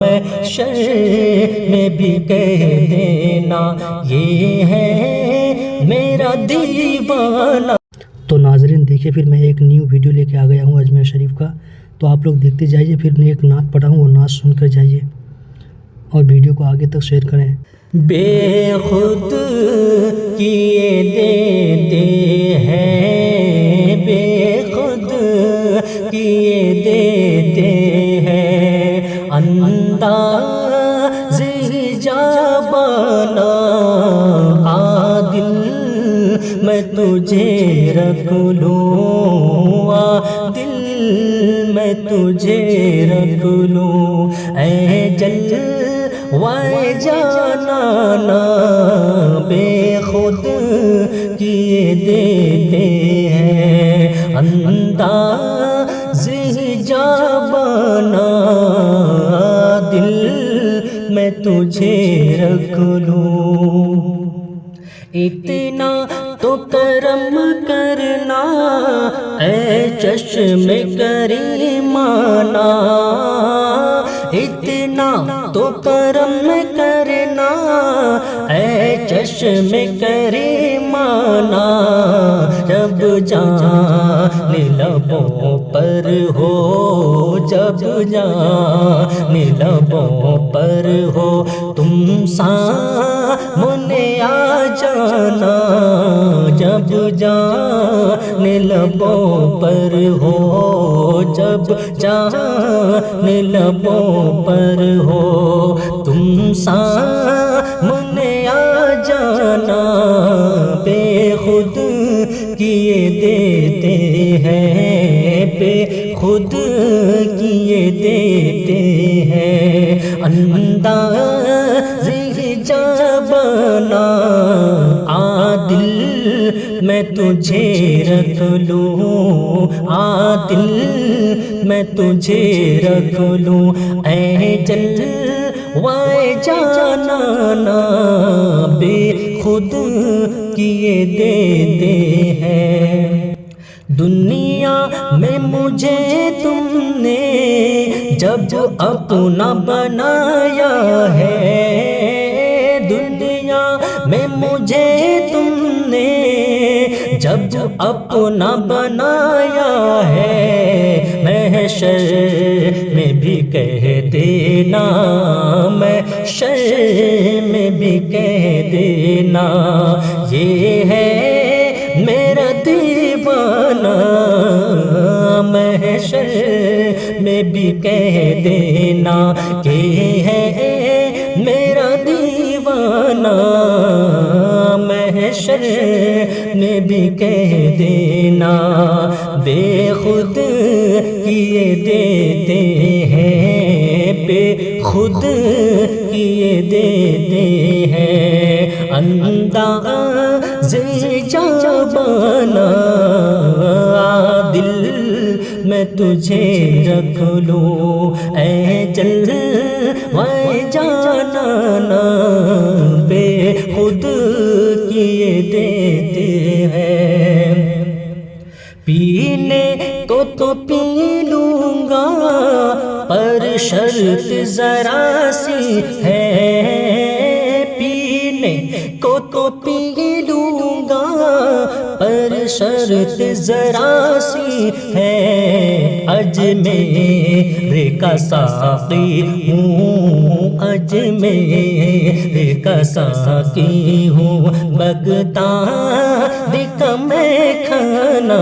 محشر میں بھی کہہ دینا یہ ہے میرا دیوانہ۔ تو ناظرین دیکھیے پھر میں ایک نیو ویڈیو لے کے آ گیا ہوں اجمیر شریف کا، تو آپ لوگ دیکھتے جائیے، پھر میں ایک نعت پڑھا ہوں وہ نعت سن کر جائیے اور ویڈیو کو آگے تک شیئر کریں۔ بے خود کیے دیتے ہیں، بے خود کیے دیتے ہیں، انداز جابانا عادل میں تجھے رکھ لوں، عادل میں تجھے رکھ لوں، اے جلوہ جانانا بے خود کیے دیتے ہیں، انداز جابانا دل میں تجھے رکھ لوں۔ اتنا تو کرم کرنا اے چشم کریمانہ، اتنا تو کرم کرنا اے چشم کریمانہ، جب جان لبوں پر ہو، جب جان لبوں پر ہو، تم سامنے آ جانا، جب جان لبوں پر ہو، جب جان لبوں پر ہو، تم سامنے آ جانا، بے خود کیے دیتے ہیں، بے خود کیے دیتے ہیں، انداز جابانا عادل میں تجھے رکھ لوں، عادل میں تجھے رکھ لوں، اے جلوہ جانانا بے خود کیے دیتے ہیں۔ دنیا میں مجھے تم نے جب اپنا بنایا ہے، دنیا میں مجھے تم نے جب اپنا بنایا ہے، محشر میں بھی کہہ دینا، محشر میں بھی کہہ دینا یہ ہے میرا دیوانہ، محشر میں بھی کہہ دینا کہ ہے میرا دیوانہ، محشر میں بھی کہہ دینا، بے خود کیے دیتے ہیں، بے خود کیے دیتے ہیں، انداز جابانا دل میں تجھے رکھ لوں، اے جلوہ جانانا بے خود کیے دیتے ہیں۔ پینے کو تو پی لوں گا پر شرط ذرا سی ہے، پینے کو تو پی لوں گا پر شرط ذرا سی ہے، اجمیر کا ساقی ہوں، اجمیر کا ساقی ہوں، بغداد کا میں کھانا،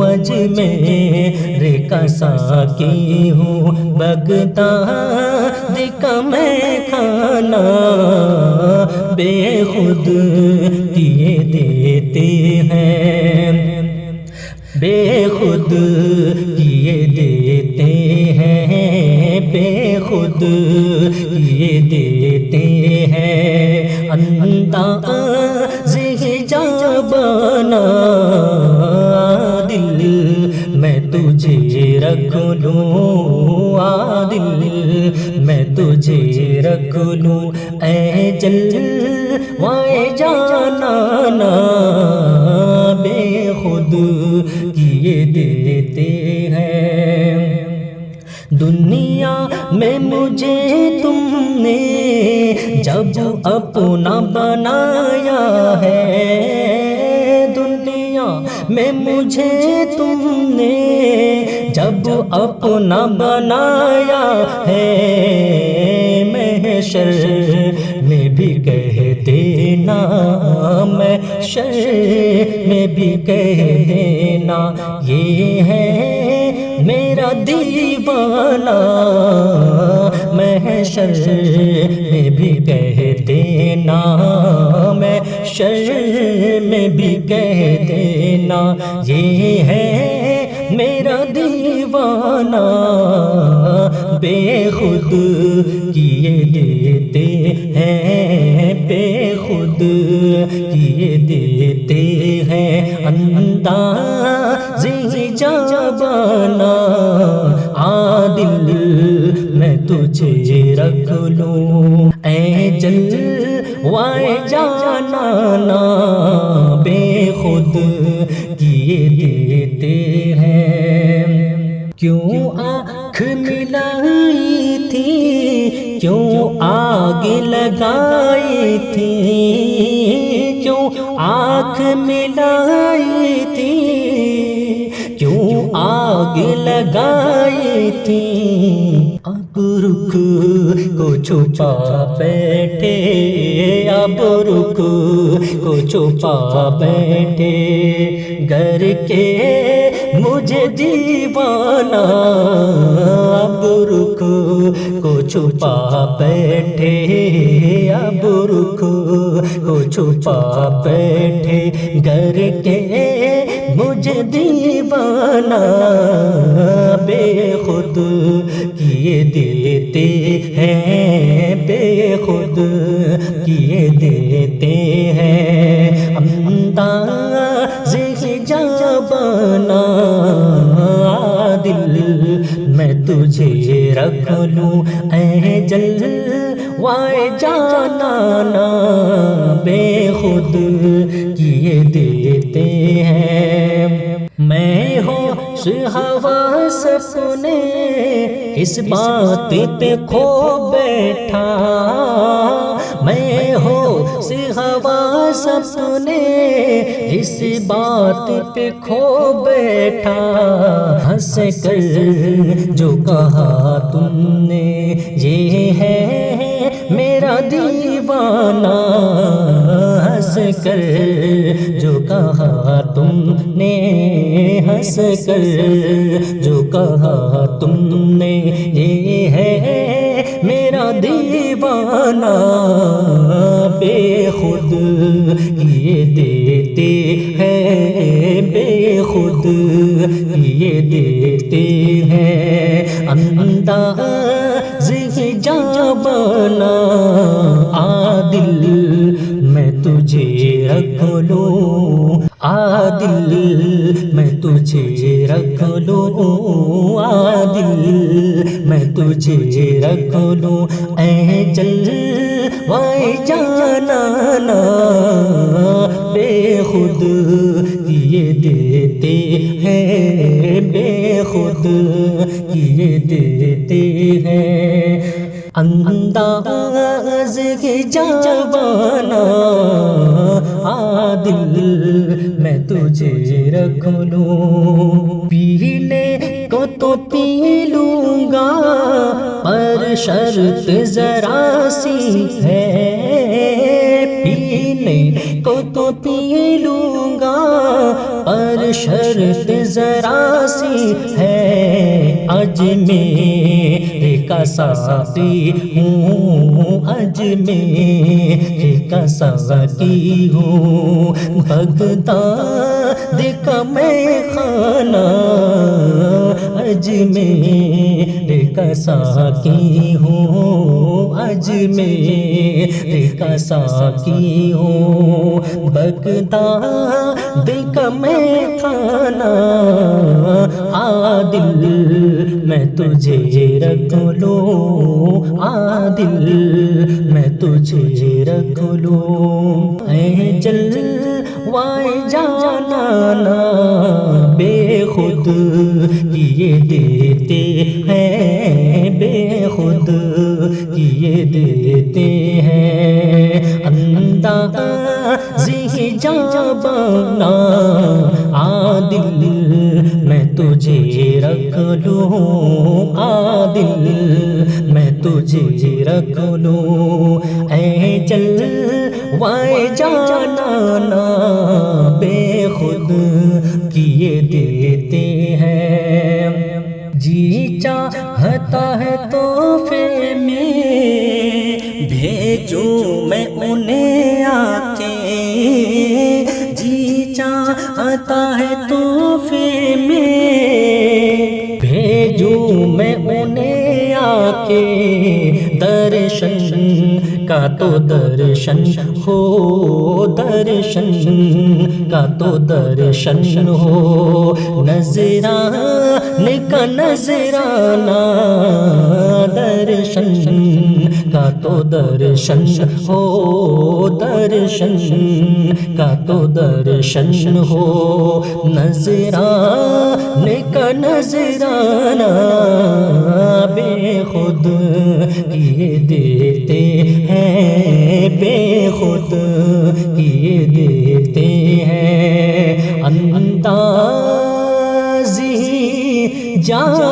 اجمیر کا ساقی ہوں، بغداد کا میں کھانا، بے خود کیے دیتے ہیں، بے خود کیے دیتے ہیں، بے خود کیے دیتے ہیں، انداز جابانا دل میں تجھے رکھ لوں، عادل میں تجھے رکھ لوں، اے جلوہ جانانا بے خود کیے دیتے ہیں۔ دنیا میں مجھے تم نے جب اپنا بنایا ہے، دنیا میں مجھے تم نے جب اپنا بنایا ہے، محشر میں بھی کہہ دینا، محشر میں بھی کہہ دینا، یہ ہے میرا دیوانہ، محشر میں بھی کہہ دینا، محشر میں بھی کہہ دینا، یہ ہے میرا دیوانہ، بے خود کیے دیتے ہیں، بے خود کیے دیتے ہیں، انداز جانا عادل میں تجھے رکھ لوں، اے جلوائے جانانا، بے خود کیے دیتے ہیں، کیوں آنکھ ملائی تھی، کیوں آگ لگائی تھی، کیوں آنکھ ملائی تھی، کیوں آگ لگائی تھی، اب رخ کو چھپا بیٹھے، اب رخ کو چھپا بیٹھے، گر کے مجھے دیوانہ، اب رخ کو چھپا بیٹھے، اب رخ کو چھپا بیٹھے، گر کے مجھے دیوانہ، بے خود کیے دیتے ہیں، بے خود کیے دیتے ہیں، انداز جانا عادل میں تجھے رکھ لوں، اے جلوائے جانانا، بے خود کیے دیتے ہیں، میں ہوش حواس اپنے اس بات پہ کھو بیٹھا، میں ہوش حواس اپنے اس بات پہ کھو بیٹھا، ہنس کر جو کہا تم نے یہ ہے میرا دیوانہ، ہنس کر جو کہا تم نے، ہنس کر جو کہا تم نے یہ ہے میرا دیوانہ، بے خود کیے دیتے ہیں، بے خود کیے دیتے ہیں، انداز جانا عادل میں تجھے رکھ لوں، عادل میں تجھے رکھ لوں، عادل میں تجھے رکھ لوں، اے جلوائے جانانا، بے خود کیے دیتے ہیں، بے خود کیے دیتے ہیں، انداز جانا عادل میں تجھے رکھ لوں، پینے کو تو پی لوں گا پر شرط ذرا سی ہے، پینے کو تو پی لوں گا پر شرط ذرا سی ہے، اجمیر کا ساقی ہوں، اجمیر کا ساقی ہوں، بغداد کا میں خانہ، اجمیر کا ساقی ہوں، اجمیر کا ساقی ہوں، بغداد کا میں خانہ، عادل میں تجھے رکھ لوں، عادل میں تجھے رکھ لوں، اے جلوائے جانانا، بے خود کیے دیتے ہیں، بے خود کیے دیتے ہیں، اندازی جابانا عادل میں تجھے رکھ لوں، عادل میں تجھے رکھ لوں، اے جلوائے جانانا بے خود کیے دیتے ہیں، جی چاہتا ہے تحفے میں بھیجوں میں انہیں آ کے، جی چاہتا ہے تحفے میں بھیجوں میں انہیں آ کے، درشن کا تو درشن ہو، درشن کا تو درشن ہو، نذرانے کا نذرانہ، درشن کا تو درشن ہو، درشن کا تو درشن ہو، نذرانے کا نذرانہ بے خود کیے دیتے ہیں، بے خود کیے دیتے ہیں، اندازی جان